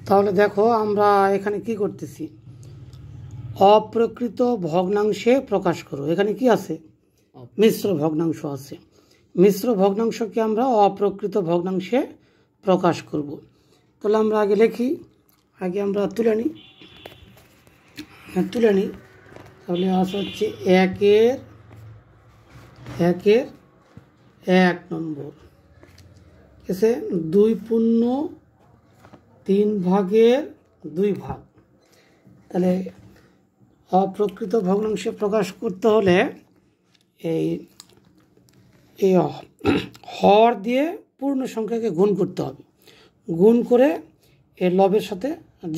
তাহলে দেখো আমরা এখানে কি করতেছি, অপ্রকৃত ভগ্নাংশে প্রকাশ করো। এখানে কি আছে, মিশ্র ভগ্নাংশ আছে। মিশ্র ভগ্নাংশকে আমরা অপ্রকৃত ভগ্নাংশে প্রকাশ করব। তাহলে আমরা আগে লিখি, আগে আমরা তুলে নিই। তাহলে আসা হচ্ছে একের 1 নম্বর এসে 2/3 ভাগের 2 ভাগ। তাহলে অপ্রকৃত ভগ্নাংশে প্রকাশ করতে হলে এই হর দিয়ে পূর্ণ সংখ্যাকে গুণ করতে হবে, গুণ করে এর লবের সাথে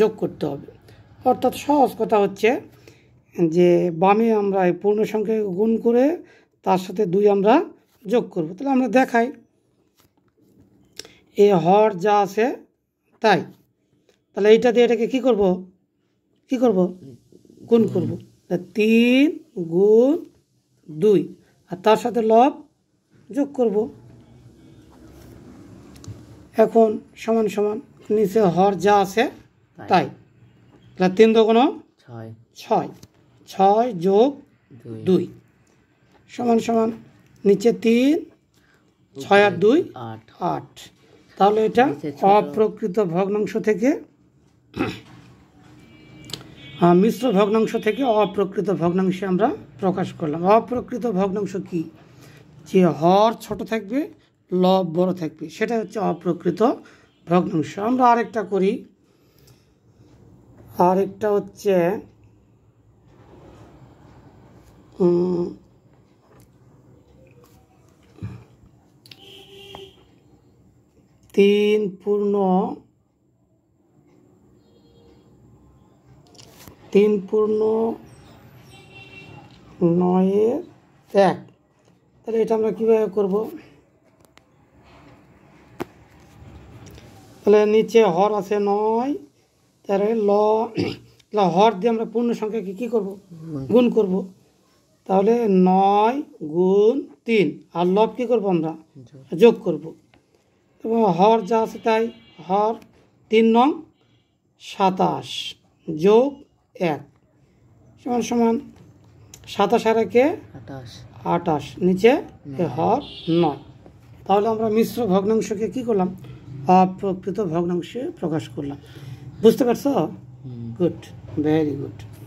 যোগ করতে হবে। অর্থাৎ সহজ কথা হচ্ছে যে বামে আমরা এই পূর্ণ সংখ্যাকে গুণ করে তার সাথে 2 আমরা যোগ করব। তাহলে আমরা দেখাই, এই হর যা আছে তাই। তাহলে এইটা দিয়ে এটাকে কি করব গুণ করব। 3 গুণ 2 আর তার সাথে লব যোগ করব। এখন সমান সমান নিচে হর যা আছে তাই। তাহলে 3 × 6, 6 যোগ 2 সমান সমান নিচে 3, 6 আর 2 8। তাহলে এটা অপ্রকৃত ভগ্নাংশ থেকে মিশ্র ভগ্নাংশ থেকে অপ্রকৃত ভগ্নাংশে আমরা প্রকাশ করলাম। অপ্রকৃত ভগ্নাংশ কি, যে হর ছোট থাকবে লব বড় থাকবে, সেটা হচ্ছে অপ্রকৃত ভগ্নাংশ। আমরা আরেকটা করি, আরেকটা হচ্ছে 3/9/1। তাহলে এটা আমরা কীভাবে করব, তাহলে নিচে হর আছে 9, তাহলে হর দিয়ে আমরা পূর্ণ সংখ্যাকে কী করব, গুণ করব। তাহলে 9 গুণ 3 আর লব কী করব, আমরা যোগ করব। এবং হর যা আছে তাই, হর 3 নং 27 যোগ 1 সমান সমান 27 আর 1 28, নিচে হর 9। তাহলে আমরা মিশ্র ভগ্নাংশকে কি করলাম, অপ্রকৃত ভগ্নাংশে প্রকাশ করলাম। বুঝতে পারছো? Good, very good.